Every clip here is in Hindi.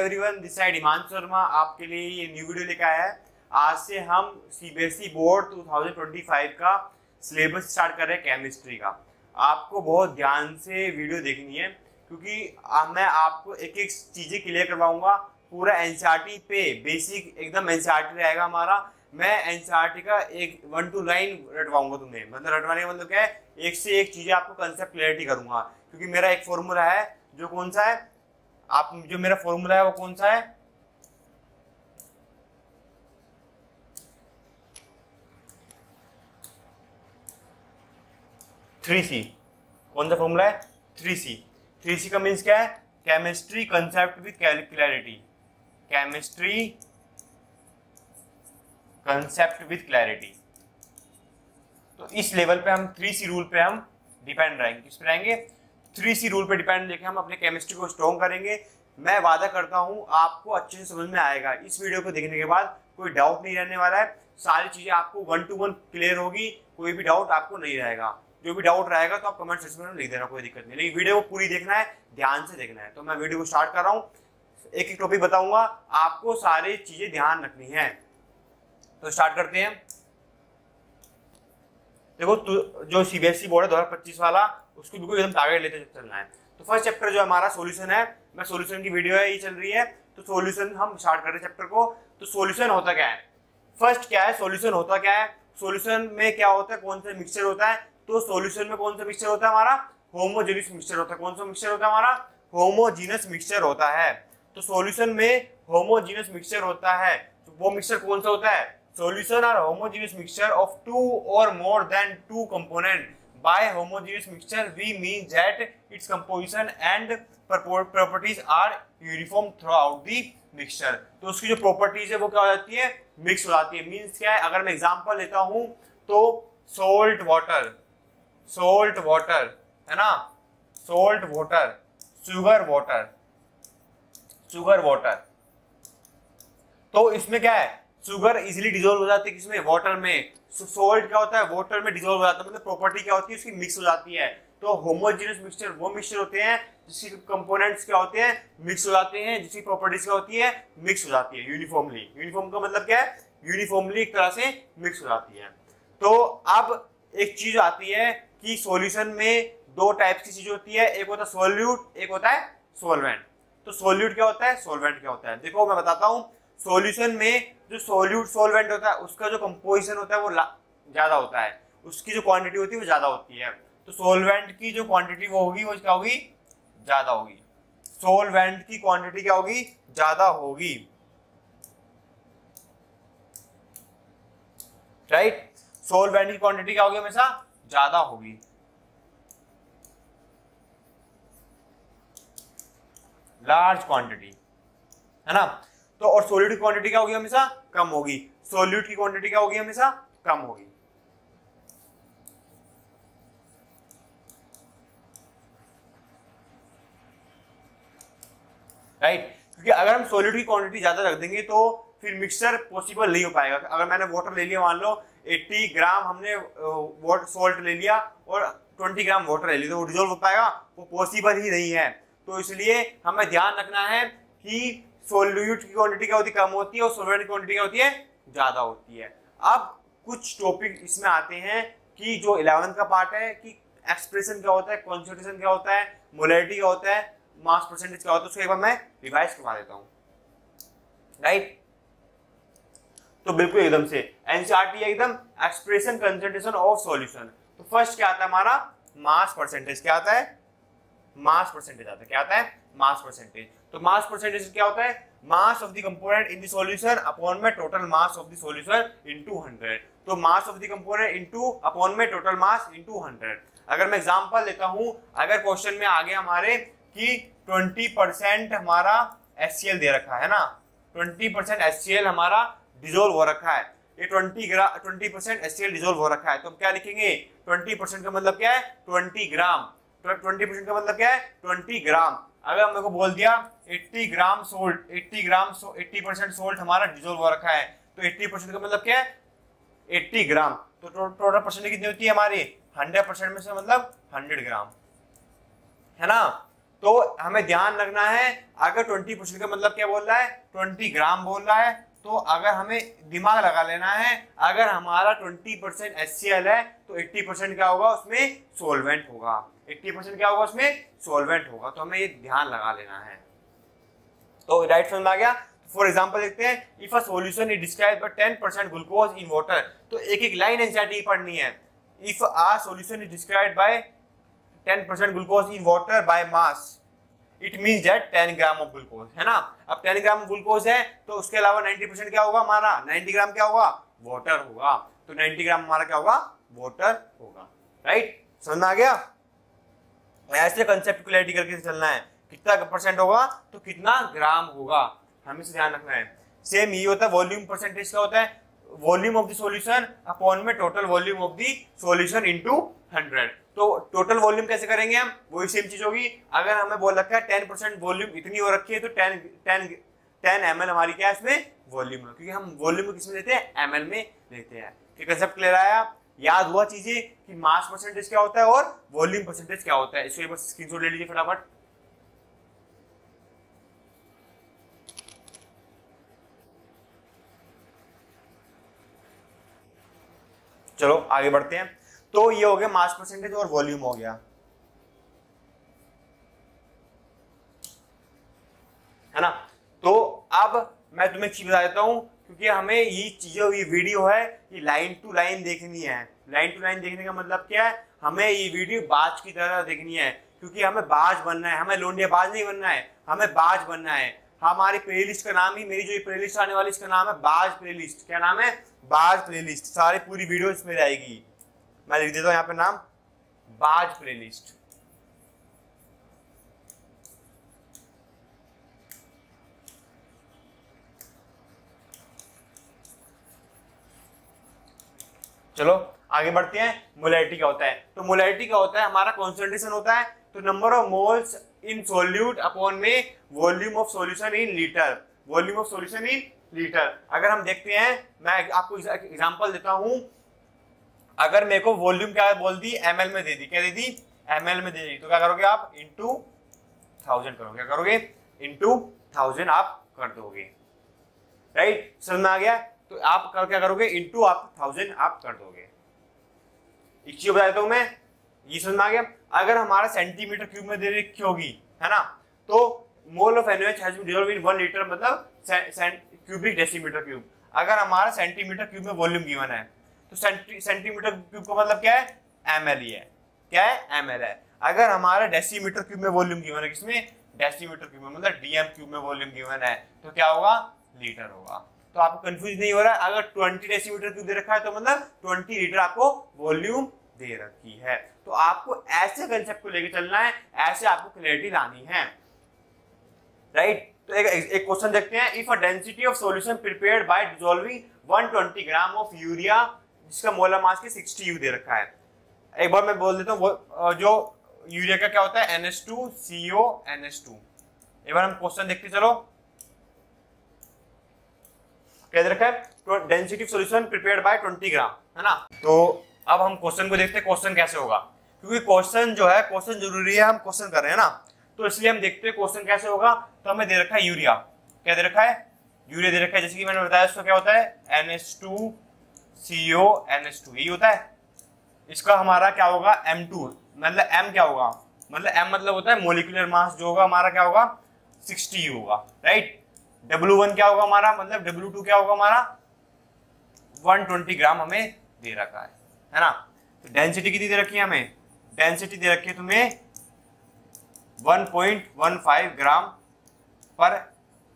Everyone, this side Himanshu Sharma आपके लिए ये न्यू वीडियो लेकर आया है। आज से हम सीबीएसई बोर्ड 2025 का सिलेबस स्टार्ट कर रहे हैं केमिस्ट्री का। आपको बहुत ध्यान से वीडियो देखनी है क्योंकि मैं आपको एक एक चीजें क्लियर करवाऊंगा। पूरा एनसीईआरटी पे बेसिक एकदम एनसीईआरटी रहेगा हमारा। मैं एनसीईआरटी का एक 1 to 9 रटवाऊंगा तुम्हें, मतलब रटवाने का मतलब क्या है, एक से एक चीजें आपको कंसेप्ट क्लियरिटी करूंगा। क्योंकि मेरा एक फॉर्मूला है जो कौन सा है, आप जो मेरा फॉर्मूला है वो कौन सा है, थ्री सी। कौन सा फॉर्मूला है? 3C। 3C का मीन्स क्या है? Chemistry concept with clarity. Chemistry concept with clarity. तो इस लेवल पे हम 3C रूल पे हम डिपेंड रहेंगे। किस पे रहेंगे? 3C रूल पे डिपेंड लेके हम अपने केमिस्ट्री को स्ट्रॉन्ग करेंगे। मैं वादा करता हूं आपको अच्छे से समझ में आएगा। इस वीडियो को देखने के बाद कोई डाउट नहीं रहने वाला है। सारी चीजें आपको 1 to 1 क्लियर होगी, कोई भी डाउट आपको नहीं रहेगा। जो भी डाउट रहेगा तो आप कमेंट सेक्शन में लिख देना, कोई दिक्कत नहीं। लेकिन वीडियो को पूरी देखना है, ध्यान से देखना है। तो मैं वीडियो को स्टार्ट कर रहा हूँ, एक एक टॉपिक बताऊंगा, आपको सारी चीजें ध्यान रखनी है। तो स्टार्ट करते हैं। देखो जो सीबीएसई बोर्ड है 2025 वाला, उसको बिल्कुल एकदम टारगेट लेते चलना है। तो फर्स्ट चैप्टर जो हमारा सॉल्यूशन है, मैं सॉल्यूशन की वीडियो है ये चल रही है, तो सॉल्यूशन हम स्टार्ट कर रहे हैं चैप्टर को। तो सॉल्यूशन होता क्या है? फर्स्ट क्या है सॉल्यूशन होता क्या है? सॉल्यूशन में क्या होता है, कौन सा मिक्सचर होता है? तो सॉल्यूशन में कौन सा मिक्सचर होता है हमारा? होमोजेनियस मिक्सचर होता है। कौन सा मिक्सचर होता है हमारा? होमोजेनियस मिक्सचर होता है। तो सॉल्यूशन में होमोजेनियस मिक्सचर होता है। तो वो मिक्सचर कौन सा होता है? Solution are homogeneous mixture of 2 or more than 2 component. By homogeneous mixture we mean that its composition and properties are uniform throughout the mixture. तो उसकी जो प्रॉपर्टीज है वो क्या हो जाती है? मिक्स हो जाती है। मीन्स क्या है? अगर मैं एग्जांपल लेता हूं तो सोल्ट वाटर है ना, सोल्ट वाटर, शुगर वाटर। तो इसमें क्या है? शुगर इजीली डिसॉल्व हो जाती है किसमें? वाटर में। सोल्ट क्या होता है? वाटर में डिसॉल्व हो जाता है। मतलब प्रॉपर्टी क्या होती है? उसकी मिक्स हो जाती है। तो होमोजेनियस मिक्सचर वो मिक्सचर होते हैं जिसकी कंपोनेंट्स क्या होते हैं? मिक्स हो जाते हैं, जिसकी प्रॉपर्टीज क्या होती है? मिक्स हो जाती है यूनिफॉर्मली। यूनिफॉर्म का मतलब क्या है? यूनिफॉर्मली एक तरह से मिक्स हो जाती है। तो अब एक चीज आती है कि सॉल्यूशन में 2 टाइप्स की चीज होती है, एक होता है सोल्यूट, एक होता है सोलवेंट। तो सोल्यूट क्या होता है, सोलवेंट क्या होता है? देखो मैं बताता हूं। सॉल्यूशन में जो सोल्यूट सोलवेंट होता है उसका जो कंपोजिशन होता है वो ज्यादा होता है, उसकी जो क्वांटिटी होती है वो ज्यादा होती है। तो सोलवेंट की जो क्वांटिटी वो होगी वो क्या होगी? ज्यादा होगी। सोलवेंट की क्वांटिटी क्या होगी? ज्यादा होगी, राइट। सोलवेंट की क्वांटिटी क्या होगी? हमेशा ज्यादा होगी। लार्ज क्वांटिटी, है ना। तो और सोल्यूट की क्वांटिटी क्या होगी? हमेशा कम होगी। सोल्यूट की क्वांटिटी क्या होगी? हमेशा कम होगी, राइट। क्योंकि अगर हम सोल्यूट की क्वांटिटी ज्यादा रख देंगे तो फिर मिक्सचर पॉसिबल नहीं हो पाएगा। अगर मैंने वाटर ले लिया, मान लो 80 ग्राम हमने सॉल्ट ले लिया और 20 ग्राम वाटर ले लिया, तो वो डिसॉल्व हो पाएगा? वो पॉसिबल ही नहीं है। तो इसलिए हमें ध्यान रखना है कि सोल्यूट की क्वांटिटी क्या होती है? कम होती है, और सोलवेंट की क्वांटिटी क्या होती है? ज्यादा होती है। अब कुछ टॉपिक इसमें आते हैं कि जो 11th का पार्ट है कि एक्सप्रेशन क्या होता है, कॉन्सेंट्रेशन क्या होता है, मोलैरिटी क्या होता है, मास परसेंटेज क्या होता है, उसको एक बार मैं रिवाइज करवा देता हूं, राइट। तो बिल्कुल एकदम से एनसीईआरटी एकदम एक्सप्रेशन कंसेंट्रेशन ऑफ सॉल्यूशन। तो फर्स्ट क्या आता है हमारा? मास परसेंटेज। क्या आता है? मास परसेंटेज आता है। क्या आता है? Mass percentage. तो मास परसेंटेज क्या होता है? Mass of the component in the solution upon में total mass of the solution into 100। तो mass of the component into upon में टोटल मास इनटू 100। अगर मैं एग्जांपल लेता हूं, अगर क्वेश्चन में आगे हमारे कि 20% हमारा HCl दे रखा है ना, 20% HCl हमारा डिसॉल्व हो रखा है, ये 20% HCl डिसॉल्व हो रखा है, तो हम क्या लिखेंगे? 20% का मतलब क्या है? 20 ग्राम। 20% का मतलब क्या है? 20 ग्राम। अगर मेरे को बोल दिया 80 ग्राम सोल्ट, 80% सोल्ट हमारा डिसॉल्व हो रखा है, तो 80% का मतलब क्या है? 80 ग्राम। तो टोटल परसेंटेज कितनी होती है हमारी? 100% में से मतलब 100 ग्राम, है ना। तो हमें ध्यान रखना है, अगर 20% का मतलब क्या बोल रहा है, 20 ग्राम बोल रहा है, तो अगर हमें दिमाग लगा लेना है, अगर हमारा 20% HCl है तो 80% क्या होगा उसमें, सोलवेंट होगा। 80% क्या होगा उसमें, सोलवेंट होगा। तो हमें ये ध्यान लगा लेना है। तो राइट समझ में आ गया। फॉर एग्जाम्पल देखते हैं, if a solution is described bye 10% glucose in water, तो एक एक लाइन एनसीईआरटी पढ़नी है। If a solution is described bye 10% glucose in water by mass, it means that 10 gram of glucose, है ना। अब 10 ग्राम ग्लूकोज है तो उसके अलावा 90% क्या होगा हमारा, 90 ग्राम क्या होगा, वाटर होगा। तो 90 ग्राम हमारा क्या होगा, वाटर होगा। राइट, समझ में आ गया। ऐसे कंसेप्ट को क्लैरिटी करके चलना है, कितना परसेंट होगा तो कितना ग्राम होगा, हमें से ध्यान रखना है। सेम ये होता है वॉल्यूम परसेंटेज का होता है, volume of the solution upon में total volume of the solution into 100। तो टोटल वॉल्यूम कैसे करेंगे हम, वही सेम चीज होगी। अगर हमें बोल रखा है 10% वॉल्यूम इतनी हो रखी है, तो 10 ml हमारी क्या है इसमें, वॉल्यूम है, क्योंकि हम वॉल्यूम किसमें लेते हैं, ml में लेते हैं। कंसेप्ट क्लियर आया, याद हुआ चीजें कि मास परसेंटेज क्या होता है और वॉल्यूम परसेंटेज क्या होता है। इसको एक बार स्क्रीनशॉट ले लीजिए फटाफट। चलो आगे बढ़ते हैं। तो ये हो गया मास परसेंटेज और वॉल्यूम हो गया, है ना। तो अब मैं तुम्हें चीज बता देता हूं, क्योंकि हमें ये चीजें, ये वीडियो है, ये लाइन टू लाइन देखनी है। लाइन टू लाइन देखने का मतलब क्या है, हमें ये वीडियो बाज की तरह देखनी है, क्योंकि हमें बाज बनना है, हमें लोंडिया बाज नहीं बनना है, हमें बाज बनना है। हमारी प्लेलिस्ट का नाम ही, मेरी जो प्लेलिस्ट आने वाली इसका नाम है बाज प्लेलिस्ट। क्या नाम है, बाज प्लेलिस्ट। सारी पूरी वीडियो इसमें रहेगी। मैं लिख देता हूं यहाँ पे नाम, बाज प्लेलिस्ट। चलो आगे बढ़ते हैं। मोलैरिटी क्या होता है, तो मोलैरिटी क्या होता है, हमारा कॉन्सेंट्रेशन होता है, तो number of moles in solute upon में volume of solution in litre, volume of solution in litre. अगर हम देखते हैं, मैं आपको एग्जांपल देता हूं, अगर मेरे को वॉल्यूम क्या बोल दी, ml में दे दी, क्या दे दी, ml में दे दी, तो क्या करोगे आप, इंटू 1000 करोगे, क्या करोगे, इंटू 1000 आप कर दोगे। राइट, समझ में आ गया। तो आप क्या करोगे, इंटू आप 1000 आप कर दोगे। एक चीज बता देता हूं मैं, ये समझ में आ गया। अगर हमारा सेंटीमीटर क्यूब में दे रखी होगी, है ना, तो mole of NaOH has been dissolved in 1 litre, मतलब क्यूबिक डेसीमीटर क्यूब। अगर हमारा सेंटीमीटर क्यूब में वॉल्यूम गिवन है, तो सेंटीमीटर क्यूब का मतलब क्या है, ml ही है। क्या है, ml है। अगर हमारा डेसीमीटर क्यूब में वॉल्यूम गिवन है, किसमें, डेसीमीटर क्यूब में, मतलब dm क्यूब में वॉल्यूम गिवन है, तो क्या होगा, लीटर होगा। तो आपको कंफ्यूज नहीं हो रहा है, अगर 20 डेसीमीटर क्यूब दे रखा है तो मतलब 20 लीटर आपको वॉल्यूम दे रखी है। तो आपको ऐसे कंसेप्ट को लेके चलना है, ऐसे आपको क्लैरिटी लानी है। राइट, तो एक क्वेश्चन देखते हैं। If a density of solution prepared by dissolving 120 gram of urea, जिसका मोलर मास के 60 U दे रखा है। एक बार मैं बोल देता हूँ, जो यूरिया का क्या होता है, NH2CONH2। एक बार हम क्वेश्चन देखते चलो, क्या दे रखा है, density of solution prepared by 20 ग्राम, है ना। तो अब हम क्वेश्चन को देखते हैं, क्वेश्चन कैसे होगा, क्योंकि क्वेश्चन जो है, क्वेश्चन जरूरी है, हम क्वेश्चन कर रहे हैं ना, तो इसलिए हम देखते हैं क्वेश्चन कैसे होगा। तो हमें दे रखा है यूरिया, क्या दे रखा है, यूरिया दे रखा है, जैसे कि मैंने बताया इसका क्या होता है, NH2CONH2, यही होता है। इसका हमारा क्या होगा, M2, मतलब M क्या होगा, मतलब M मतलब होता है मोलिकुलर मास, जो होगा हमारा क्या होगा, 60 U होगा। राइट, W1 क्या होगा हमारा, मतलब W2 क्या होगा हमारा, 120 ग्राम हमें दे रखा है ना। तो डेंसिटी कितनी दे रखी है हमें, डेंसिटी दे रखी है तुम्हें 1.15 ग्राम पर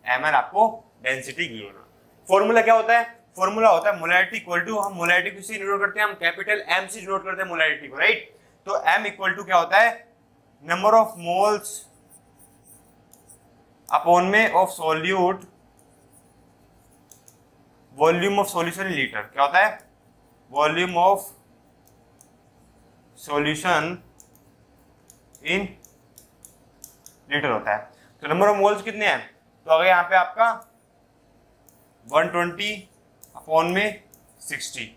ml, आपको डेंसिटी की होना। फॉर्मूला क्या होता है, फॉर्मूला होता है मोलैरिटी इक्वल टू, हम मोलैरिटी किससे डिनोट करते हैं, हम कैपिटल M से डिनोट करते हैं मोलैरिटी को। राइट, तो M इक्वल टू क्या होता है, नंबर ऑफ मोल्स अपॉन में of solute volume of solution in litre. क्या होता है, volume of solution in litre होता है। तो नंबर ऑफ मोल्स कितने हैं, तो अगर यहाँ पे आपका 120 अपॉन में 60,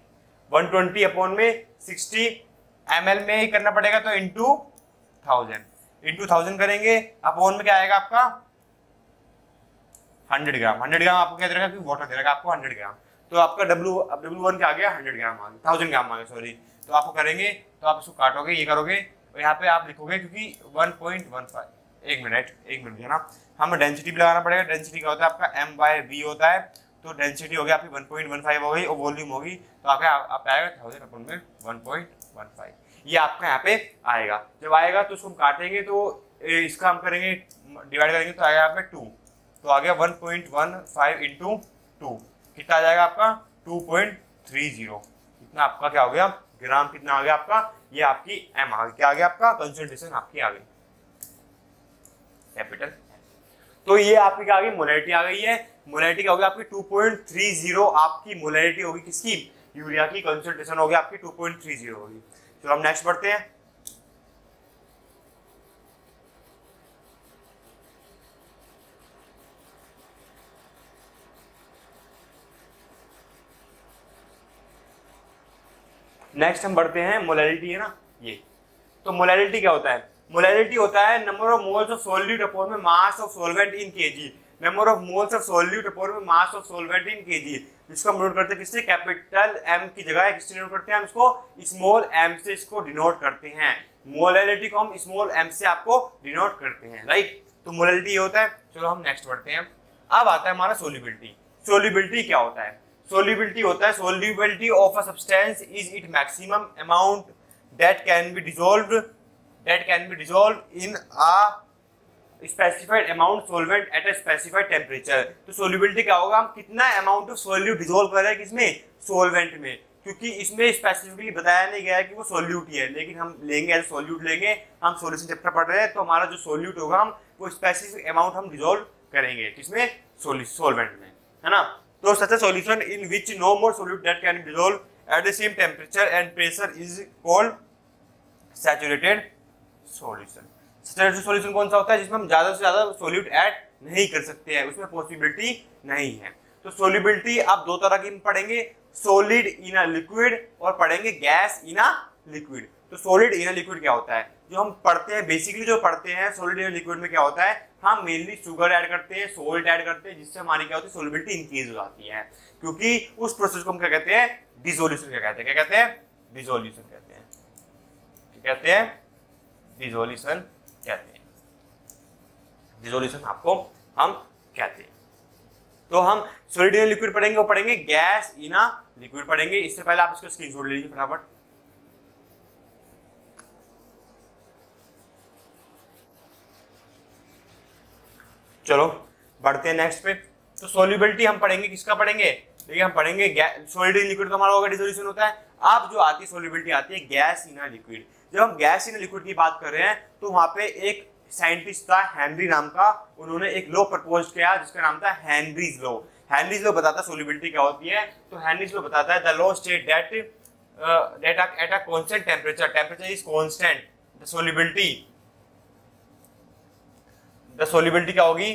120 अपॉन में 60 ml में ही करना पड़ेगा, तो इंटू 1000, इंटू 1000 करेंगे, अपॉन में क्या आएगा आपका 100 ग्राम। 100 ग्राम आपको क्या दे रखा है, वाटर दे रखा है आपको 100 ग्राम। तो आपका W1 क्या आ गया, 100 ग्राम आ गया, 1000 ग्राम आ गया सॉरी। तो आपको करेंगे तो आप इसको काटोगे, ये करोगे और यहाँ पे आप लिखोगे क्योंकि 1.15, एक मिनट है ना, हमें डेंसिटी भी लगाना पड़ेगा। डेंसिटी क्या होता है आपका m/v होता है, तो डेंसिटी हो गया आपकी 1.15 हो गई और वॉल्यूम होगी तो आप आएगा 1000 अपन में 1.15, ये आपका यहाँ पे आएगा। जब आएगा तो उसको हम काटेंगे तो इसका हम करेंगे डिवाइड करेंगे तो आएगा यहाँ पे 2, तो आ गया 1.15 इंटू 2, कितना आ जाएगा आपका 2.30, इतना आपका क्या हो गया ग्राम, कितना आ गया आपका, ये आपकी m आ गई, क्या आ गया आपका कंसंट्रेशन आपकी आ गई कैपिटल। तो ये आपकी क्या आ गई, मोलैरिटी आ गई है। मोलैरिटी क्या होगी आपकी 2.30, आपकी मोलैरिटी होगी किसकी, यूरिया की, कंसंट्रेशन होगी आपकी 2.30 होगी। चलो हम नेक्स्ट बढ़ते हैं। नेक्स्ट हम बढ़ते हैं, मोलैरिटी है ना ये। तो मोलैरिटी क्या होता है, मोलैरिटी होता है number of moles of solute upon में mass of solvent in KG, number of moles of solute upon में mass of solvent in KG, जिसको हम नोट करते हैं किससे, कैपिटल M की जगह किससे नोट करते हैं, हम इसको स्मॉल m से इसको डिनोट करते हैं। मोलैरिटी को हम स्मॉल m से आपको डिनोट करते हैं, राइट। तो मोलैरिटी ये होता है। चलो हम नेक्स्ट बढ़ते हैं। अब आता है हमारा सोल्यूबिलिटी। सोल्यूबिलिटी क्या होता है, सोल्यूबिलिटी होता है solubility of a substance is it maximum amount that can B dissolved in a specified amount solvent at a specified temperature. तो सोल्यूबिलिटी क्या होगा, हम कितना अमाउंट ऑफ सॉल्यूट डिसॉल्व कर रहे हैं किसमें, सॉल्वेंट में, क्योंकि इसमें स्पेसिफिकली बताया नहीं गया है कि वो सॉल्यूट ही है, लेकिन हम लेंगे एज सॉल्यूट लेंगे, हम सॉल्यूशन चैप्टर पढ़ रहे हैं तो हमारा जो सॉल्यूट होगा हम वो स्पेसिफिक अमाउंट हम डिसॉल्व करेंगे किसमें, सॉल्वेंट में, है ना। तो such a solution in which no more solute that can be dissolve at the same temperature and pressure is called saturated solution. Saturated solution कौन सा होता है, जिसमें हम ज्यादा से ज्यादा सॉल्यूट ऐड नहीं कर सकते हैं, उसमें पॉसिबिलिटी नहीं है। तो सॉल्युबिलिटी आप दो तरह की पढ़ेंगे, सॉलिड इन अ लिक्विड और पढ़ेंगे गैस इन अ लिक्विड। तो सॉलिड इन अ लिक्विड क्या होता है, जो हम पढ़ते हैं बेसिकली जो पढ़ते हैं सॉलिड इन अ लिक्विड में क्या होता है, हम मेनली शुगर ऐड करते हैं, सोल्ट ऐड करते हैं, जिससे हमारी क्या होती है सॉल्युबिलिटी इंक्रीज हो जाती है, क्योंकि उस प्रोसेस को हम क्या कहते हैं, डिसोल्यूशन क्या कहते हैं, क्या कहते हैं, डिसोल्यूशन कहते हैं, क्या कहते हैं, डिसोल्यूशन कहते हैं, डिसोल्यूशन आपको हम कहते हैं। तो हम सॉलिड इन अ लिक्विड पढ़ेंगे, वो पढ़ेंगे गैस इन अ लिक्विड पढ़ेंगे। इससे पहले आप इसका स्क्रीनशॉट ले लीजिए फटाफट। चलो बढ़ते हैं नेक्स्ट पे। तो सॉल्युबिलिटी हम पढ़ेंगे, किसका पढ़ेंगे, देखिए हम पढ़ेंगे सॉलिड इन लिक्विड का हमारा होगा डिसोल्यूशन होता है। अब जो आती है सॉल्युबिलिटी आती है गैस इन अ लिक्विड। जब हम गैस इन अ लिक्विड की बात कर रहे हैं तो वहां पे एक साइंटिस्ट था हेनरी नाम का, उन्होंने एक लॉ प्रपोज किया जिसका नाम था हेनरीज लॉ। हेनरीज लॉ बताता है सॉल्युबिलिटी क्या होती है। तो हेनरीज लॉ बताता है the law state that at a constant temperature is constant the solubility क्या होगी,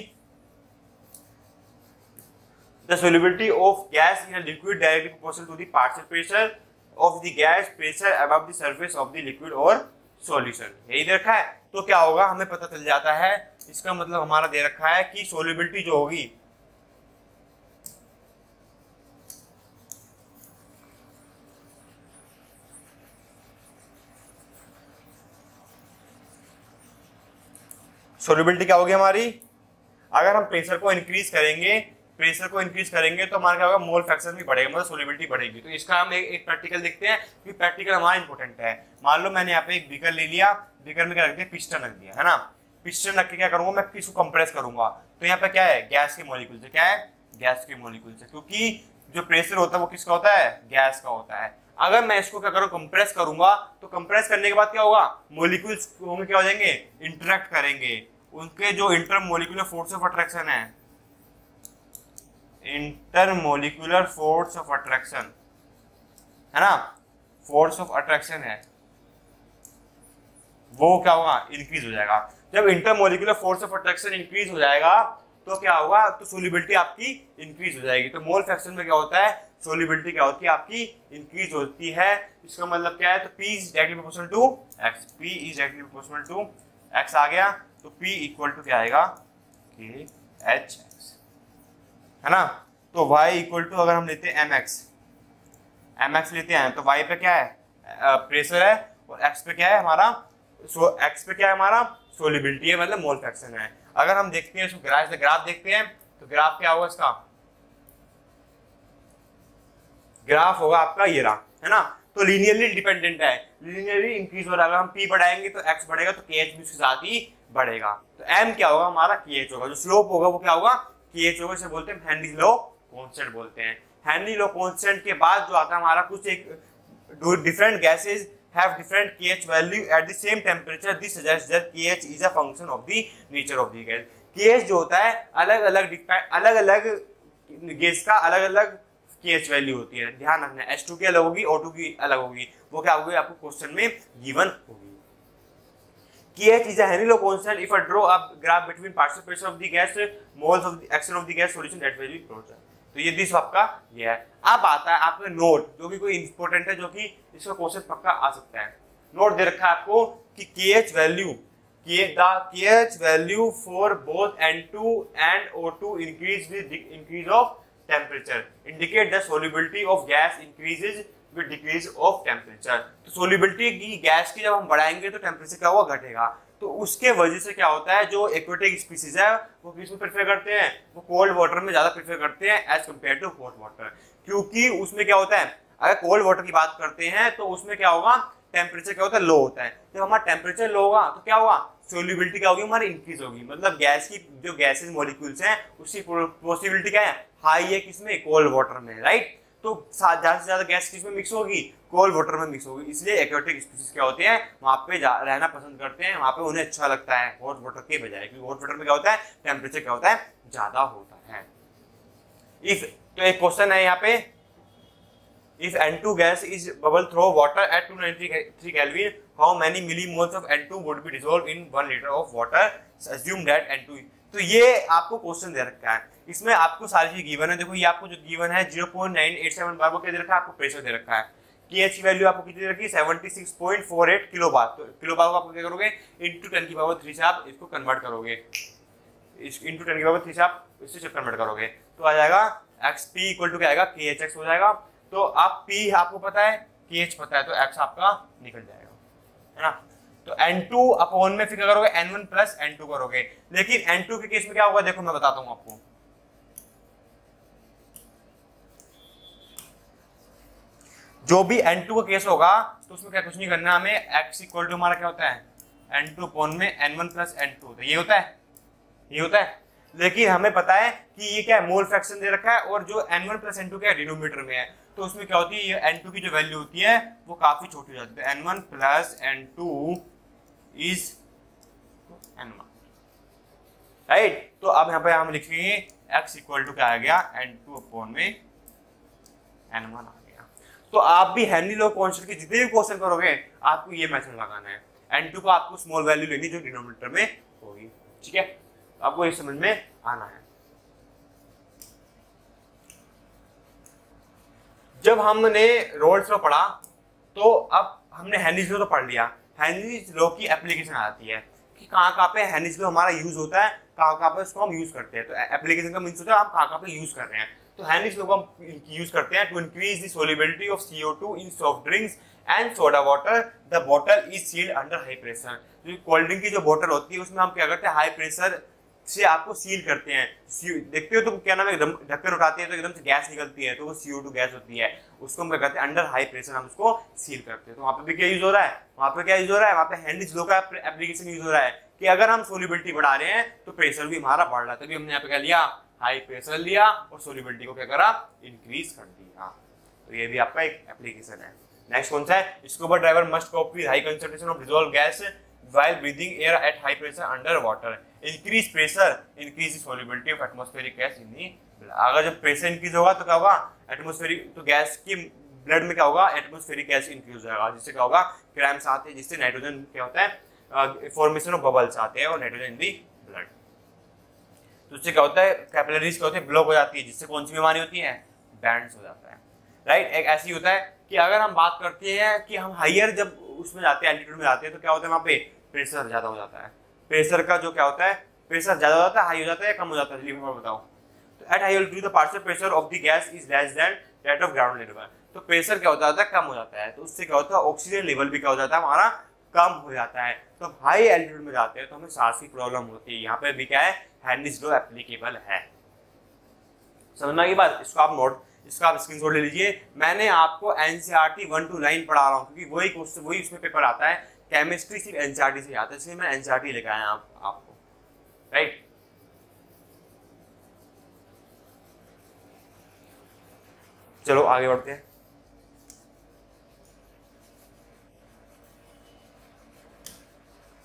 the solubility of gas in a liquid directly proportional to the partial pressure of the gas pressure above the surface of the liquid or solution। यही दे रखा है। तो क्या होगा, हमें पता चल जाता है, इसका मतलब हमारा दे रखा है कि solubility जो होगी solubility क्या होगी हमारी, अगर हम प्रेशर को इंक्रीज करेंगे तो हमारा क्या होगा, मोल फ्रैक्शन भी बढ़ेगा, मतलब सॉल्युबिलिटी बढ़ेगी। तो इसका हम एक प्रैक्टिकल देखते हैं कि प्रैक्टिकल हमारा इंपॉर्टेंट है। मान लो मैंने यहाँ पे एक बीकर ले लिया, बीकर में क्या रख दिया, पिस्टन रख दिया, है ना। पिस्टन रख के क्या करूंगा, मैं इसको कंप्रेस करूंगा। तो यहाँ पे क्या है, गैस के मॉलिक्यूल से, क्या है, गैस के मॉलिक्यूल से, क्योंकि जो प्रेशर होता है वो किसका होता है, गैस का होता है। अगर मैं इसको क्या करूँ, कंप्रेस करूंगा, तो कंप्रेस करने के बाद क्या होगा, मॉलिक्यूल्स होंगे क्या हो जाएंगे, इंटरेक्ट करेंगे। उनके जो inter molecular force of attraction है, इंटरमोलिकुलर फोर्स ऑफ अट्रैक्शन है ना, फोर्स ऑफ अट्रैक्शन है, वो क्या होगा, इंक्रीज हो जाएगा। जब intermolecular force of attraction increase हो जाएगा तो क्या होगा, तो सोल्युबिलिटी आपकी इंक्रीज हो जाएगी। तो मोल फ्रैक्शन में क्या होता है, सोल्युबिलिटी क्या होती है आपकी, इंक्रीज होती है। इसका मतलब क्या है, तो P is directly proportional to X, P is directly proportional to x आ गया तो p इक्वल टू क्या आएगा के एच एक्स, है ना। तो y इक्वल टू अगर हम लेते हैं mx लेते हैं तो y पे क्या है प्रेशर है और x पे क्या है हमारा x पे क्या है हमारा सोलिबिलिटी है, मतलब मोल फ्रैक्शन है। अगर हम देखते हैं इसको ग्राफ देखते हैं तो ग्राफ क्या होगा, इसका ग्राफ होगा आपका ये रहा, है ना। तो लीनियरली डिपेंडेंट है, लीनियरली इंक्रीज हो रहा है। अगर हम p बढ़ाएंगे तो x बढ़ेगा तो kh भी उसके साथ ही बढ़ेगा। तो m क्या होगा हमारा kh होगा, जो स्लोप होगा वो क्या होगा kh होगा। इसे बोलते हैं हेनरी लॉ कांस्टेंट बोलते हैं। हेनरी लॉ कांस्टेंट के बाद जो आता है हमारा कुछ एक different gases have different kh value at the same temperature, this suggests that kh is a function of the nature of the gas। kh जो होता है अलग अलग गैस का अलग अलग kh वैल्यू होती है, ध्यान रखना है। H2 की अलग होगी, O2 की अलग होगी, वो क्या होगी आपको क्वेश्चन में गिवन होगी। kh is a Henry law constant if I draw a graph between partial pressure of the gas, moles of the action of the gas, solution that will be closer। तो ये दिस आपका ये है। अब आता है आपका नोट, जो कि कोई इंपॉर्टेंट है, जो कि इसका क्वेश्चन पक्का आ सकता है। नोट दे रखा है आपको कि kh value for both N2 and O2 increase with increase of temperature, indicate the solubility of gas increases with decrease of temperature। तो सोलिबिलिटी की गैस की जब हम बढ़ाएंगे तो टेम्परेचर क्या होगा घटेगा। तो उसके वजह से क्या होता है, जो एक्वेटिक स्पीसीज है वो किसमें प्रेफर करते हैं, वो कोल्ड वाटर में ज्यादा प्रेफर करते हैं as compare to hot water. क्योंकि उसमें क्या होता है, अगर कोल्ड वाटर की बात करते हैं तो उसमें क्या होगा टेम्परेचर क्या होता है लो होता है। जब हमारा टेम्परेचर लो होगा तो क्या होगा सोल्यूबिलिटी क्या होगी हमारी इंक्रीज होगी, मतलब गैस की जो गैसेस मॉलिक्यूल्स हैं उसकी पॉसिबिलिटी क्या है हाई है किसमें कोल्ड वाटर में, राइट। तो ज्यादा से ज्यादा गैस किसमें मिक्स होगी कोल्ड वाटर में मिक्स होगी। इसलिए एक्वेटिक स्पीसीज क्या होते हैं वहां पे रहना पसंद करते हैं, वहां पे उन्हें अच्छा लगता है हॉट वाटर के बजाय, क्योंकि हॉट वाटर में क्या होता है टेम्परेचर क्या होता है ज्यादा होता है। इफ तो एक क्वेश्चन है यहाँ पे, if N2 gas is bubble through water at 293 Kelvin, how many millimoles of N2 would be dissolved in 1 liter of water? Assume that N2। तो ये आपको क्वेश्चन दे रखा है, इसमें आपको सारी चीज गिवन है। देखो ये आपको जो गिवन है 0.987 बार, वो क्या दे रखा है आपको प्रेशर दे रखा है। kh की वैल्यू आपको कितनी दे रखी है 76.48 किलो बार। तो किलो बार को आप क्या करोगे इंटू 10 की पावर 3 से आप इसको कन्वर्ट करोगे, इंटू 10 की पावर 3 से आप इससे कन्वर्ट करोगे तो आ जाएगा xp इक्वल टू क्या आएगा kh हो जाएगा। तो आप P आपको पता है kh पता है तो x आपका निकल जाएगा, है ना। तो N2 अपॉन में फिर क्या करोगे N1 प्लस N2 करोगे। लेकिन N2 के केस में क्या होगा देखो मैं बताता हूं आपको। जो भी N2 का केस होगा तो उसमें क्या कुछ नहीं करना हमें, x इक्वल टू हमारा क्या होता है N2 अपॉन में N1 प्लस N2, तो ये होता है ये होता है। लेकिन हमें पता है कि ये क्या है मोल फ्रैक्शन दे रखा है और जो N1 प्लस N2 क्या है डिनोमिनेटर में है, तो उसमें क्या होती है ये N2 की जो वैल्यू होती है वो काफी छोटी हो जाती है। N1 plus N2 is N1, right. तो अब यहाँ पे हम लिखेंगे x इक्वल टू क्या आ गया N2 अपॉन में N1 आ गया। तो आप भी हेनरी लॉ कांस्टेंट के जितने भी क्वेश्चन करोगे आपको ये मेथड लगाना है। N2 को आपको स्मॉल वैल्यू लेनी जो डिनोमिनेटर में होगी, ठीक है। आपको ये समझ में आना है। जब हमने रोल्स लॉ पढ़ा तो अब हमने हेनरीज लॉ तो पढ़ लिया। हेनरीज लॉ की एप्लीकेशन आती है कि कहाँ पे हेनरीज लॉ हमारा यूज होता है, कहाँ पे उसको हम यूज करते हैं। तो एप्लीकेशन का मीन्स होता है हम कहाँ पे यूज कर रहे हैं। तो हेनरीज लॉ को हम यूज करते हैं to increase the solubility of CO2 in soft drinks and soda water, the bottle is sealed under high pressure. जो कोल्ड ड्रिंक की जो बॉटल होती है उसमें हम क्या करते हैं हाई प्रेशर से आपको सील करते हैं। देखते हो तो क्या नाम है एकदम ढक्कन उठाते हैं तो एकदम से गैस निकलती है, तो वो CO2 गैस होती है, उसको हम क्या करते हैं अंडर हाई प्रेशर हम उसको सील करते हैं। तो वहाँ पे भी क्या यूज हो रहा है, वहाँ पे क्या यूज हो रहा है, वहाँ पे हेनरीज लॉ का एप्लीकेशन यूज हो रहा है कि अगर हम सोलिबिलिटी बढ़ा रहे हैं तो प्रेशर भी हमारा बढ़ रहा है। तभी हमने यहाँ पे क्या लिया हाई प्रेशर लिया और सोलिबिलिटी को क्या करा इंक्रीज कर दिया। तो ये भी आपका एक एप्लीकेशन है। नेक्स्ट कौन सा है, scuba driver must cope with high concentration of dissolved gas while breathing air at high pressure under water, increase pressure increase the solubility of atmospheric gas in the blood। अगर जब प्रेशर इंक्रीज होगा तो क्या होगा एटमॉस्फेरिक, तो गैस की ब्लड में क्या होगा एटमॉस्फेरिक गैस इंक्रीज हो जाएगा, जिससे क्या होगा क्रैम्प्स आते हैं, जिससे नाइट्रोजन क्या होता है फॉर्मेशन ऑफ बबल्स आते हैं और नाइट्रोजन इन दी ब्लड। तो उससे क्या होता है कैपिलरीज क्या होते हैं ब्लॉक हो जाती है, जिससे कौन सी बीमारी होती है बैंड्स हो जाता है, राइट। एक ऐसी होता है कि अगर हम बात करते हैं कि हम हाइयर जब उसमें जाते हैं एल्टीट्यूड में जाते हैं तो क्या होता है वहाँ पे प्रेशर ज्यादा हो जाता है, प्रेशर का जो क्या होता है, प्रेशर ज्यादा हो जाता है, हाई हो जाता है, कम हो जाता है, जल्दी बताओ। तो at high altitude the partial pressure of the gas is less than that of ground level. तो प्रेशर क्या हो जाता है, कम हो जाता है, तो उससे क्या होता है, ऑक्सीजन लेवल भी क्या हो जाता है हमारा, कम हो जाता है। तो हम हाई एल्टीट्यूड में जाते हैं तो हमें सांस की प्रॉब्लम होती है। यहाँ पे भी क्या है, हेनरीज लॉ एप्लीकेबल है। समझना की बात, इसको आप नोट, इसका आप स्क्रीनशॉट ले लीजिए। मैंने आपको एनसीईआरटी 1 to 9 पढ़ा रहा हूँ, क्योंकि वही क्वेश्चन, वही उसमें पेपर आता है। केमिस्ट्री सिर्फ एनसीईआरटी से आता है, इसलिए मैं एनसीईआरटी लेकर आया आपको, राइट। चलो आगे बढ़ते हैं।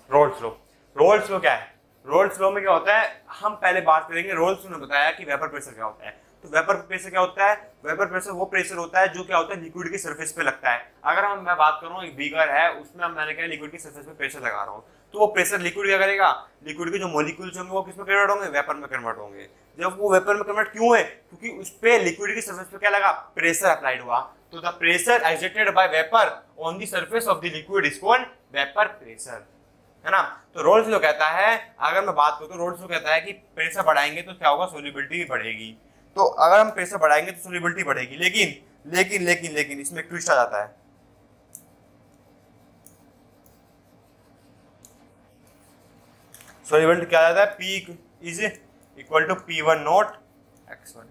रोल्स लॉ, रोल्स लॉ क्या है, रोल्स लॉ में क्या होता है, हम पहले बात करेंगे। रोल्स ने बताया कि वेपर प्रेशर क्या होता है। तो वेपर प्रेशर क्या होता है, वेपर प्रेशर वो प्रेशर होता है जो क्या होता है, लिक्विड की सरफेस पे लगता है। अगर मैं बात करूँ, एक बीकर है, उसमें मैंने क्या लिक्विड की सरफेस पे प्रेशर लगा रहा हूँ, तो वो प्रेशर लिक्विड क्या करेगा, लिक्विड के जो मॉलिक्यूल्स होंगे वो किस में कन्वर्ट होंगे, वेपर में कन्वर्ट होंगे। जब वो वेपर में कन्वर्ट क्यों है, क्योंकि उस पे लिक्विड की सरफेस पे क्या लगा, प्रेशर अप्लाइड हुआ। तो the pressure exerted by vapour on the surface of the liquid is called vapour pressure, है ना। तो रोल्स लॉ कहता है, अगर मैं बात करूं तो रोल्स लॉ कहता है कि प्रेशर बढ़ाएंगे तो क्या होगा, सोल्युबिलिटी भी बढ़ेगी। तो अगर हम प्रेशर बढ़ाएंगे तो सोल्युबिलिटी बढ़ेगी, लेकिन लेकिन लेकिन लेकिन इसमें एक ट्विस्ट आ जाता है। सोल्युबिलिटी क्या आ जाता है, P is equal to P1 nought x1,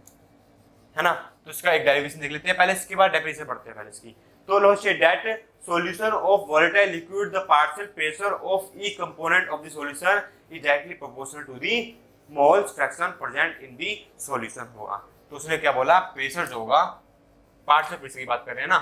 है ना। तो इसका एक डेरिवेशन देख लेते हैं पहले, इसके बाद डेफिनेशन पढ़ते हैं पहले इसकी। तो लो से that solution of volatile liquid, the partial pressure of each component of the solution is directly proportional to the moles fraction present in the solution होगा। तो उसने क्या बोला, प्रेशर जो होगा, पार्शियल प्रेशर की बात कर रहे हैं ना,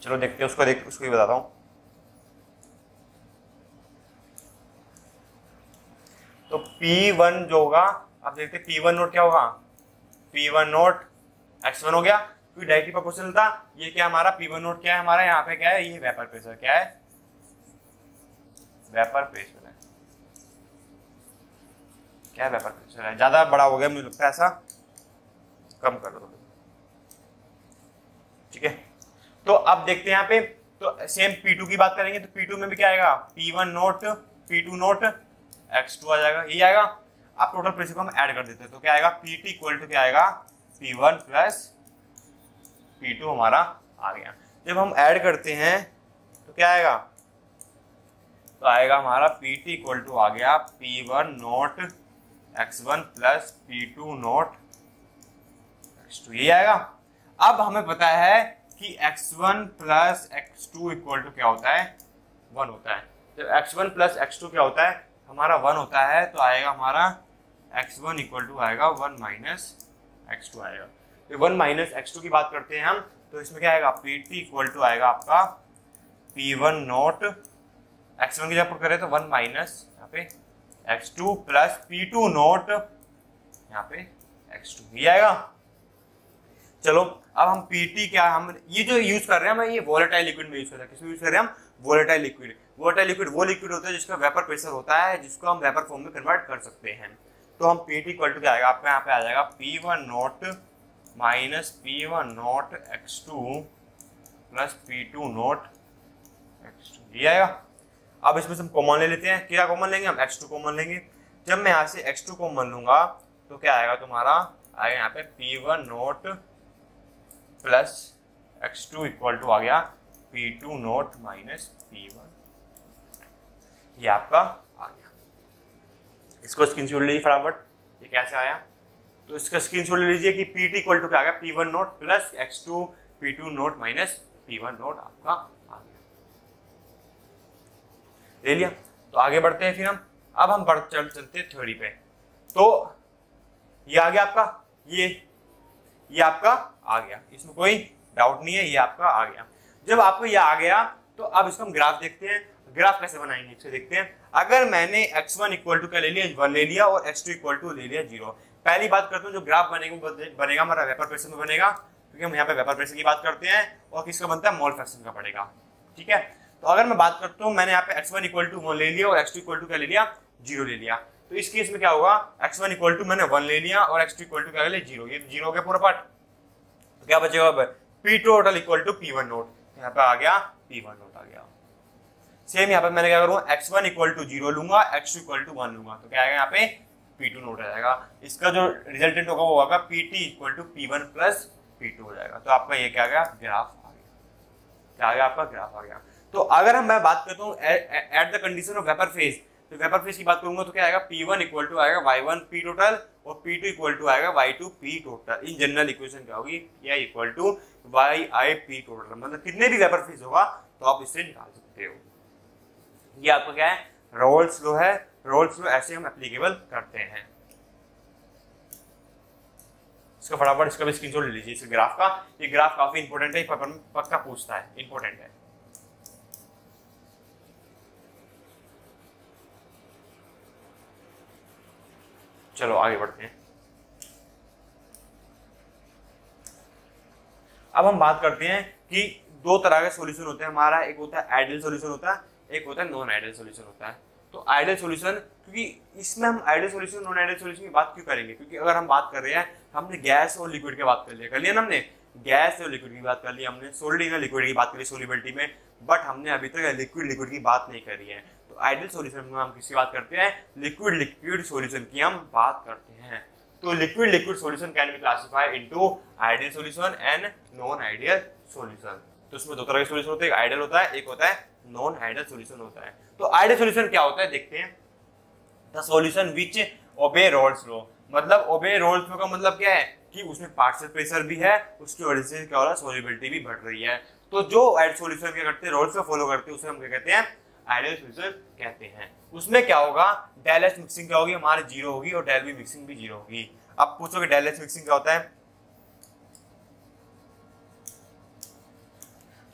चलो देखते हैं उसको, उसको ही बताता हूं। तो P1 जो होगा, आप देखते हैं P1 नोट क्या होगा, P1 नोट x1 हो गया, क्योंकि डायरेक्टली प्रोपोर्शनल था। ये क्या हमारा P1 नोट क्या है हमारा, यहाँ पे क्या है, ये वेपर प्रेशर क्या है, वेपर प्रेशर है, क्या है, वेपर प्रेशर है। ज्यादा बड़ा हो गया मुझे लगता है, ऐसा कम कर दो, ठीक है। तो अब देखते हैं यहाँ पे, तो सेम P2 की बात करेंगे, तो P2 में भी क्या आएगा, P1 note P2 note x2 आ जाएगा, ये आएगा। अब टोटल प्रेशर को हम ऐड कर देते हैं, तो क्या आएगा, PT इक्वल टू क्या आएगा, P1 प्लस P2 हमारा आ गया। जब हम ऐड करते हैं तो क्या आएगा, तो आएगा हमारा PT इक्वल टू आ गया P1 note x1 plus P2 note x2, ये आएगा। अब हमें पता है कि x1 plus x2 equal to क्या होता है, 1 होता है। जब x1 प्लस x2 क्या होता है हमारा, 1 होता है, तो आएगा हमारा x1 इक्वल टू आएगा 1 माइनस x2 आएगा। तो 1 माइनस x2 की बात करते हैं हम, तो इसमें क्या आएगा, PT इक्वल टू आएगा आपका P1 नोट x1 की जब करें तो 1 माइनस यहाँ पे x2 प्लस P2 नोट यहाँ पे x2, ये आएगा। चलो अब हम PT क्या, हम ये जो यूज कर रहे हैं, हम ये वोलेटाइल लिक्विड में यूज कर रहे हैं। किसमें यूज कर रहे हैं हम, वोलेटाइल लिक्विड। वोलेटाइल लिक्विड वो लिक्विड होता है जिसका वेपर प्रेशर होता है, जिसको हम वेपर फॉर्म में कन्वर्ट कर सकते हैं। तो हम PT इक्वल टू क्या आएगा, आपका यहाँ पे आ जाएगा P1 note minus P1 note x2 plus P2 note x2, ये आएगा। अब इसमें से हम कॉमन ले लेते हैं, क्या कॉमन लेंगे हम, x2 कॉमन लेंगे। जब मैं यहाँ से x2 कॉमन लूंगा तो क्या आएगा तुम्हारा, आएगा यहाँ पे P1 naught plus x2 equal to आ गया P2 नोट माइनस P1, ये आपका आ गया। इसको स्क्रीनशॉट लीजिए फटाफट, ये कैसे आया, तो इसका स्क्रीनशॉट ले लीजिए कि PT इक्वल टू क्या आ गया, P1 naught plus x2 P2 note minus P1 note आपका आ गया, ले लिया। तो आगे बढ़ते हैं फिर हम, अब हम चलते हैं थ्योरी पे। तो ये आ गया आपका, ये आपका आ गया, इसमें कोई डाउट नहीं है, ये आपका आ गया। जब आपको ये आ गया तो अब इसको हम ग्राफ देखते हैं। ग्राफ कैसे बनाएंगे इससे देखते हैं। अगर मैंने x1 इक्वल टू क्या ले लिया, 1 ले लिया, और x2 इक्वल टू ले लिया 0। पहली बात करते हैं, जो ग्राफ बनेगा हमारा वेपर प्रेशर में बनेगा, क्योंकि हम यहाँ पे वेपर प्रेशर की बात करते हैं, और किसका बनता है, मोल फ्रैक्शन का पड़ेगा, ठीक है। तो अगर मैं बात करता हूँ, मैंने यहाँ पे x1 इक्वल टू 1 ले लिया और x2 इक्वल टू क्या ले लिया, 0 ले लिया, तो इस केस में क्या होगा, x1 इक्वल टू मैंने 1 ले लिया और x2 इक्वल टू क्या ले 0, ये 0 हो गया पूरा पार्ट। तो क्या बचेगा अब, p total equal to p1 nought, यहाँ पे आ गया p1 नोट आ गया। सेम यहाँ पे मैंने क्या करूँ, x1 इक्वल टू 0 लूंगा, x2 इक्वल टू 1 लूंगा, तो क्या आएगा यहाँ पे p2 नोट आ जाएगा। इसका जो रिजल्टेंट होगा वो होगा pt equal to p1 plus p2 हो जाएगा। तो आपका ये क्या आ गया, ग्राफ आ गया, क्या आ गया आपका, ग्राफ आ गया। तो अगर मैं बात करता हूँ at the condition of vapour phase, तो वेपर फेज की बात करूंगा तो क्या आएगा, p1 इक्वल टू आएगा y1 p टोटल और p2 इक्वल टू आएगा y2 p total. In general equation क्या होगी, या equal to yi p total, मतलब कितने भी वेपर फेज होगा तो आप इससे निकाल सकते हो। ये आपका क्या है, रोल्स लॉ है। रोल्स लॉ ऐसे हम एप्लीकेबल करते हैं। इसका फटाफट इसका भी स्क्रीनशॉट ले लीजिए इस ग्राफ का। ये ग्राफ काफी इंपॉर्टेंट है, पेपर में पक्का पूछता है, इंपॉर्टेंट है। चलो आगे बढ़ते हैं। अब हम बात करते हैं कि दो तरह के सॉल्यूशन होते हैं हमारा, एक होता है आइडियल सॉल्यूशन होता है, एक होता है नॉन आइडियल सॉल्यूशन होता है। तो आइडियल सॉल्यूशन, क्योंकि इसमें हम ideal solution non ideal solution की बात क्यों करेंगे, क्योंकि अगर हम बात कर रहे हैं, हमने गैस और लिक्विड की बात कर लिया ना, हमने गैस और लिक्विड की बात कर ली, हमने सॉलिड इन लिक्विड की बात करी सोलिबिलिटी में, बट हमने अभी तक लिक्विड की बात नहीं करी है। तो आइडियल सॉल्यूशन में हम किसकी बात करते हैं, लिक्विड सॉल्यूशन की हम बात करते हैं। तो liquid solution can be classified into ideal solution and non ideal solution. तो उसमें दो तरह के सॉल्यूशन होते हैं, एक आइडियल होता है, एक होता है नॉन आइडियल सॉल्यूशन होता है। तो आइडियल सॉल्यूशन क्या होता है देखते हैं। द सॉल्यूशन विच ओबे रोल्स लॉ, मतलब ओबे रोल्स लॉ का मतलब क्या है कि उसमें पार्शियल प्रेशर भी है, उसकी वजह से क्या हो रहा है, सॉल्युबिलिटी भी बढ़ रही है। तो जो आइडियल सॉल्यूशन क्या करते हैं, रोल्स को फॉलो करते हैं, उसे हम क्या कहते हैं, आइडियल सॉल्यूशन कहते हैं। उसमें क्या होगा, डेल एच मिक्सिंग क्या होगी, हमारी 0 होगी और डेल बी मिक्सिंग भी 0 होगी। अब पूछोगे डेल एच मिक्सिंग क्या होता है,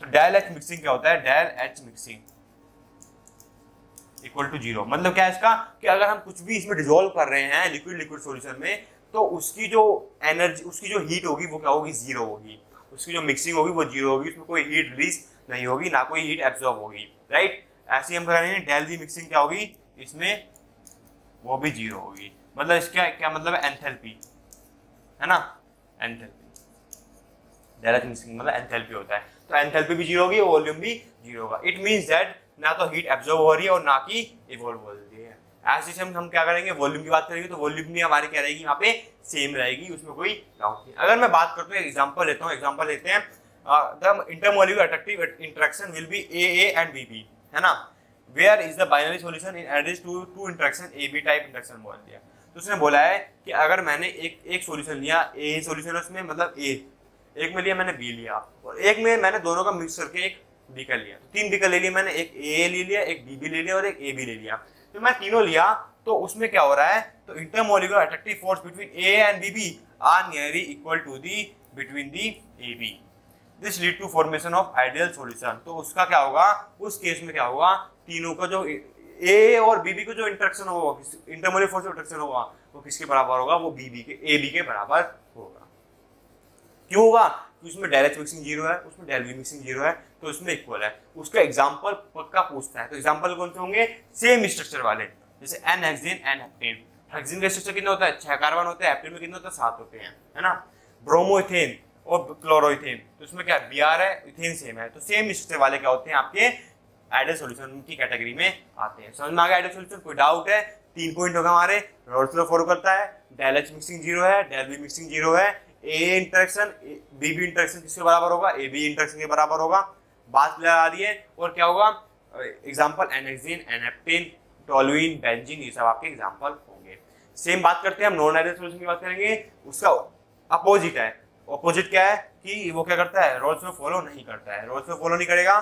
तो डेल एच मिक्सिंग क्या होता है, del H mixing equal to 0। मतलब क्या है इसका, कि अगर हम कुछ भी इसमें डिसॉल्व कर रहे हैं लिक्विड सॉल्यूशन में, तो उसकी जो एनर्जी, उसकी जो हीट होगी वो क्या होगी, 0 होगी। उसकी जो मिक्सिंग होगी वो 0 होगी, उसमें कोई हीट रिलीज नहीं होगी, ना कोई हीट एब्जॉर्ब होगी, राइट। ऐसे हम कह रहे हैं डेल वी मिक्सिंग क्या होगी, इसमें वो भी 0 होगी। मतलब इसका क्या मतलब है, एंथैल्पी है ना, एंथैल्पी, डेल एच मिक्सिंग मतलब एंथैल्पी होता है। तो एंथैल्पी भी 0 होगी, वॉल्यूम भी 0 होगा। इट मींस दैट ना तो हीट एब्जॉर्ब हो रही है और ना कि इवॉल्व हो रही है। ऐसे हम क्या करेंगे, वॉल्यूम की बात करेंगे, तो वॉल्यूम भी हमारी क्या रहेगी, यहाँ पे सेम रहेगी, उसमें कोई डाउट नहीं। अगर मैं बात करता हूँ, एग्जांपल लेता हूँ, एग्जांपल लेते हैं, the intermolecular attractive interaction will be AA and BB, है ना। Where is the binary solution in addition to two interaction AB type interaction बोल दिया। तो उसने बोला है कि अगर मैंने एक सॉल्यूशन लिया, A सॉल्यूशन है उसमें, मतलब एक में लिया मैंने, B लिया, और एक में मैंने दोनों का मिक्स करके एक बीकर लिया, तो 3 बीकर ले लिए मैंने, एक A ले लिया, एक BB ले लिया और एक AB ले लिया। तो मैं तीनों लिया, तो उसमें क्या हो रहा है, तो intermolecular attractive force between A and BB are nearly equal to the between the AB। This lead to formation of ideal solution. तो उसका क्या होगा, उस केस में क्या होगा, तीनों का जो A और BB को जो इंटरेक्शन होगा, इंटरमोलिक्यूलर फोर्स इंटरेक्शन होगा, वो किसके बराबर होगा, वो AB के बराबर होगा। क्यों होगा, उसमें डेल एच मिक्सिंग 0 है, उसमें डेल बी मिक्सिंग 0 है, तो उसमें इक्वल है। उसका एग्जांपल पक्का पूछता है। तो एग्जांपल कौन से होंगे, सेम स्ट्रक्चर वाले, जैसे n hexane n heptane. Hexane का स्ट्रक्चर कितना होता है, 6 कार्बन होते हैं, हेप्टेन में कितना होता है, 7 होते हैं, है ना। ब्रोमोइथेन और क्लोरोइथेन, तो उसमें क्या Br है, इथेन सेम है, तो सेम स्ट्रक्चर वाले क्या होते हैं, आपके आइडियल सॉल्यूशन की कैटेगरी में आते हैं। समझ में आ गया आइडियल सॉल्यूशन, कोई डाउट है। 3 पॉइंट होगा हमारे, रोल्स लॉ फॉलो करता है, डेल एच मिक्सिंग 0 है, डेल बी मिक्सिंग 0 है, A इंटरेक्शन BB इंटरेक्शन किसके बराबर होगा, AB इंटरेक्शन के बराबर होगा। बात क्लियर आ रही है। और क्या होगा, एग्जांपल एनहेक्सेन, एनहेप्टेन, टोलुइन, बेंजीन, ये सब आपके एग्जांपल होंगे। सेम बात करते हैं हम नॉन आइडियल सॉल्यूशन की बात करेंगे, उसका अपोजिट है। अपोजिट क्या है कि वो क्या करता है, रोल्स लॉ फॉलो नहीं करता है। रोल्स लॉ फॉलो नहीं करेगा,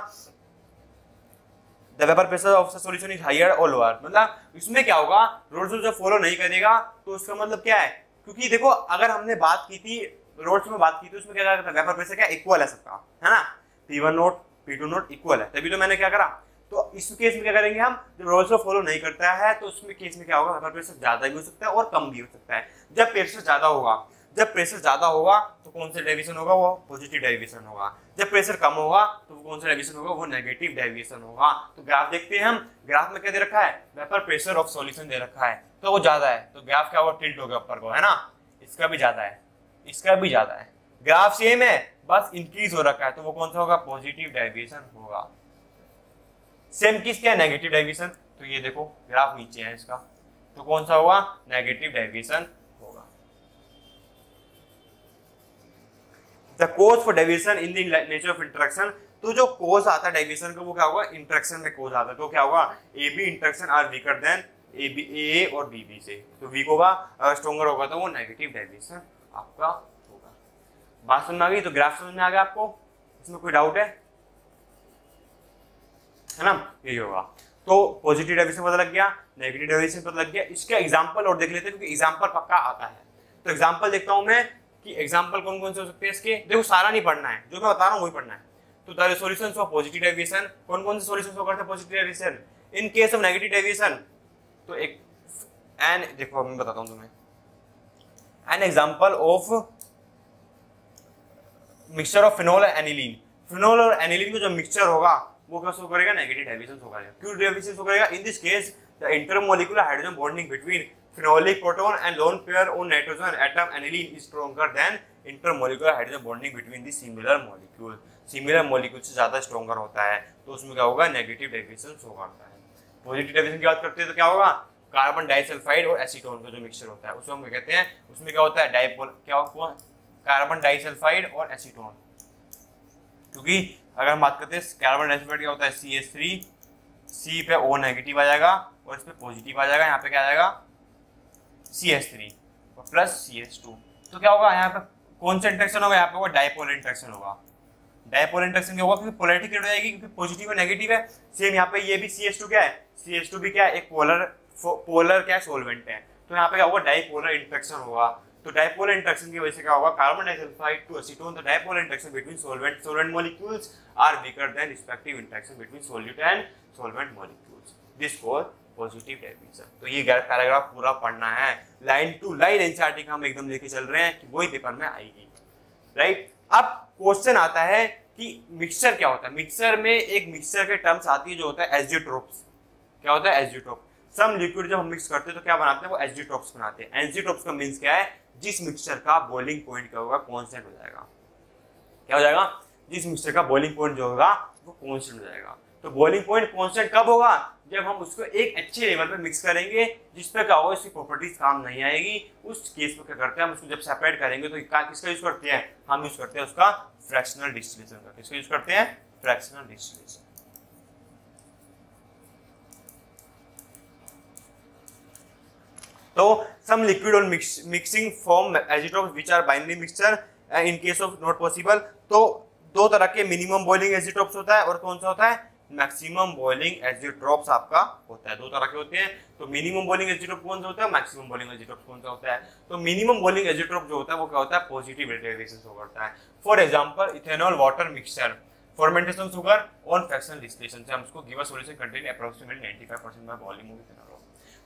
the vapour pressure of the solution is higher और लोअर। मतलब इसमें क्या होगा, रोल्स लॉ जब फॉलो नहीं करेगा तो उसका मतलब क्या है, क्योंकि देखो अगर हमने बात की थी, रोल्स में बात की थी, उसमें क्या करता है, वेपर प्रेशर क्या इक्वल है सबका, है ना, P1 note P2 note equal है, तभी तो मैंने क्या करा। तो इस केस में क्या करेंगे हम, जब रोल्स को फॉलो नहीं करता है तो उसमें केस में क्या होगा, वेपर प्रेशर ज्यादा भी हो सकता है और कम भी हो सकता है। जब प्रेशर ज्यादा होगा, जब प्रेशर ज्यादा होगा तो कौन सा डेविएशन होगा, वो पॉजिटिव डेविएशन होगा। जब प्रेशर कम होगा तो वो कौन सा डेविएशन होगा, वो नेगेटिव डेविएशन होगा। तो ग्राफ देखते हैं हम, ग्राफ में क्या दे रखा है, वेपर प्रेशर ऑफ सॉल्यूशन दे रखा है, तो वो ज्यादा है तो ग्राफ क्या होगा, टिल्ट होगा ऊपर को, है ना। इसका भी ज्यादा है, इसका भी ज्यादा है, ग्राफ सेम है बस इंक्रीज हो रखा है, तो वो कौन सा होगा, पॉजिटिव डेविएशन होगा। सेम किस क्या, नेगेटिव डेविएशन, तो ये देखो ग्राफ नीचे है इसका, तो कौन सा होगा, नेगेटिव डेविएशन होगा। The cause for deviation in the nature of interaction, तो जो कॉज आता है डेविएशन का वो क्या होगा, इंटरेक्शन में कॉज आता है, तो क्या होगा, A B interaction are weaker than A और बी से, तो वीक होगा, अगर स्ट्रॉन्गर होगा तो वो नेगेटिव डेविएशन आपका होगा। बात समझ में आ गई, तो ग्राफ समझ में आ गया आपको, इसमें कोई डाउट है ना, यही होगा। तो पॉजिटिव डेविएशन पता लग गया, नेगेटिव डेविएशन पता लग गया। इसका एग्जांपल और देख लेते हैं क्योंकि एग्जांपल पक्का आता है। तो एग्जांपल देखता हूं मैं कि एग्जांपल कौन कौन से हो सकते हैं इसके, देखो सारा नहीं पढ़ना है, जो मैं बता रहा हूं वही पढ़ना है। तो the solutions of positive deviation, कौन कौन से सॉल्यूशंस हो करते हैं positive deviation, in case of negative deviation, तो एक एन देखो मैं बताता हूं तुम्हें, an example of mixture of phenol और एनिलीन, फिनोल और एनिलीन का जो मिक्सचर होगा वो क्या शो करेगा, नेगेटिव डेविएशन शो करेगा। क्यों डेविएशन शो करेगा, in this case the intermolecular hydrogen bonding between phenolic proton and lone pair on nitrogen atom aniline is stronger than intermolecular hydrogen bonding between the similar molecule, similar molecule से ज्यादा स्ट्रॉन्गर होता है, तो उसमें क्या होगा, नेगेटिव डेविएशन शो करता है। पॉजिटिव डेविएशन की बात करते हैं तो क्या होगा, कार्बन डाइसल्फाइड और एसीटोन का जो मिक्सचर होता है उसको हम कहते हैं, उसमें क्या होता है, डाइपोल, क्या होगा, कार्बन डाइसल्फाइड और एसीटोन। क्योंकि अगर हम बात करते हैं कार्बन डाइसल्फाइड क्या होता है, CH3, C पे O नेगेटिव आ जाएगा और इस पे पॉजिटिव आ जाएगा, यहाँ पे क्या आ जाएगा CH3 और प्लस CH2, तो क्या होगा, यहाँ पे कौन सा इंटरेक्शन होगा, यहाँ पे होगा डाइपोल इंटरेक्शन होगा। डाइपोल इंटरेक्शन क्या होगा, क्योंकि पोलैरिटी क्रिएट हो जाएगी, क्योंकि पॉजिटिव और नेगेटिव है। सेम यहाँ पे ये भी CH2 क्या है, CH2 भी क्या है, एक पोलर क्या सोल्वेंट है, तो यहाँ पे क्या होगा, डाइपोलर इंटरेक्शन होगा। तो डाइपोलर इंटरेक्शन की वजह से क्या होगा, carbon disulphide to acetone, the dipolar interaction between solvent molecules are weaker than respective interaction between solute and solvent molecules, this cause positive deviation. तो ये पैराग्राफ पूरा पढ़ना है, लाइन टू लाइन एनसीईआरटी का हम एकदम लेके चल रहे हैं कि वही पेपर में आएगी, राइट। अब क्वेश्चन आता है कि मिक्सचर क्या होता है, मिक्सचर में एक मिक्सचर के टर्म्स आती है जो होता है एजियोट्रोप्स। क्या होता है, एजियोट्रोप। सम लिक्विड जब हम मिक्स करते हैं तो क्या बनाते हैं, वो एजियोट्रोप्स बनाते हैं। एजियोट्रोप्स का मींस क्या है, जिस मिक्सचर का बॉइलिंग पॉइंट क्या होगा, कांस्टेंट हो जाएगा। क्या हो जाएगा, जिस मिक्सचर का बॉइलिंग पॉइंट जो होगा वो कांस्टेंट हो जाएगा। तो बॉइलिंग पॉइंट कांस्टेंट कब होगा, जब हम उसको एक अच्छे लेवल पे मिक्स करेंगे जिस पे क्या होगा, इसकी प्रॉपर्टीज काम नहीं आएगी। उस केस में क्या करते हैं हम, उसको जब सेपरेट करेंगे तो किसका यूज करते हैं, हम यूज करते हैं उसका फ्रैक्शनल डिस्टिलेशन का। किसका यूज करते हैं, फ्रैक्शनल डिस्टिलेशन। तो सम लिक्विड और mixing form azeotropes which are binary mixture in case of not possible. तो दो तरह के मिनिमम बॉइलिंग एजियोट्रोप्स होता है और कौन सा होता है, मैक्सिमम बॉइलिंग एजियोट्रोप्स आपका होता है। दो तरह के होते हैं। तो मिनिमम बॉइलिंग एजियोट्रोप कौन सा होता है, मैक्सिमम बॉइलिंग एजियोट्रोप कौन सा होता है। तो मिनिमम बॉइलिंग एजियोट्रोप जो होता है वो क्या होता है, पॉजिटिव डेरिवेशन शो करता है। For example ethanol water mixture fermentation sugar on fractional distillation से हम उसको given solution contain approximately 95% by volume of ethanol.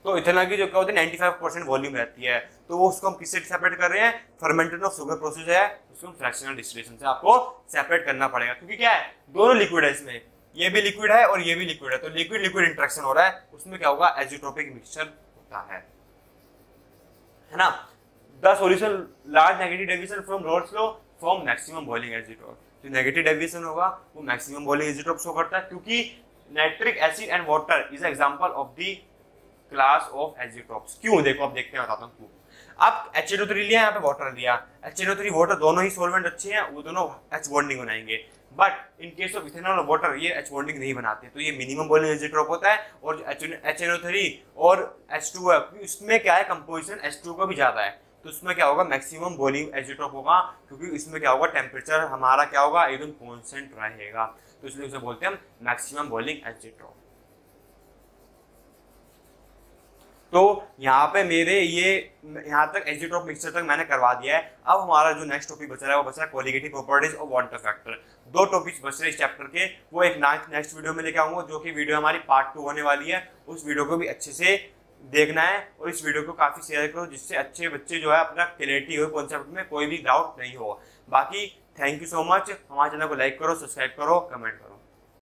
तो इथेनॉल की जो क्या होती है 95% वॉल्यूम रहती है, तो वो उसको हम किससे सेपरेट कर रहे हैं, फर्मेंटेशन ऑफ शुगर प्रोसेस है, उसको हम फ्रैक्शनल डिस्टिलेशन से आपको सेपरेट करना पड़ेगा। क्योंकि क्या है, दोनों लिक्विड है, इसमें ये भी लिक्विड है और ये भी लिक्विड है, तो लिक्विड लिक्विड इंटरेक्शन हो रहा है, उसमें क्या होगा, एजियोट्रोपिक मिक्सचर होता है ना। The solution large negative deviation from roles law from maximum boiling azeotrope. जो नेगेटिव डेविएशन होगा वो मैक्सिमम बॉइलिंग एजियोट्रोप शो करता है, क्योंकि nitric acid and water is example of the class of azeotropes. क्यों, देखो अब देखते हैं, बताता हूं क्यों। आप HNO3 लिया, यहाँ पे वाटर लिया, HNO3 वाटर दोनों ही सॉल्वेंट अच्छे हैं, वो दोनों H बॉन्डिंग बनाएंगे। But in case of ethanol और वाटर ये H बॉन्डिंग नहीं बनाते, तो ये मिनिमम बॉइलिंग एजियोट्रोप होता है। और HNO3 और H2 है, इसमें क्या है, कंपोजिशन H2 का भी ज्यादा है, तो उसमें क्या होगा, मैक्सिमम बॉइलिंग एजियोट्रोप होगा, क्योंकि इसमें क्या होगा, टेम्परेचर हमारा क्या होगा, एकदम कॉन्स्टेंट रहेगा, तो इसलिए उसे बोलते हैं हम मैक्सिमम बॉइलिंग एजियोट्रोप। तो यहाँ पे मेरे ये यहाँ तक एजियोट्रोप मिक्सचर तक मैंने करवा दिया है। अब हमारा जो नेक्स्ट टॉपिक बच रहा है वो बच रहा है कोलिगेटिव प्रॉपर्टीज और वाटर फैक्टर। दो टॉपिक्स बच रहे हैं इस चैप्टर के, वो एक नेक्स्ट वीडियो में लेके आऊंगा, जो कि वीडियो हमारी पार्ट 2 होने वाली है। उस वीडियो को भी अच्छे से देखना है और इस वीडियो को काफी शेयर करो, जिससे अच्छे बच्चे जो है अपना क्लियरिटी हो कॉन्सेप्ट में, कोई भी डाउट नहीं हो। बाकी थैंक यू सो मच। हमारे चैनल को लाइक करो, सब्सक्राइब करो, कमेंट करो।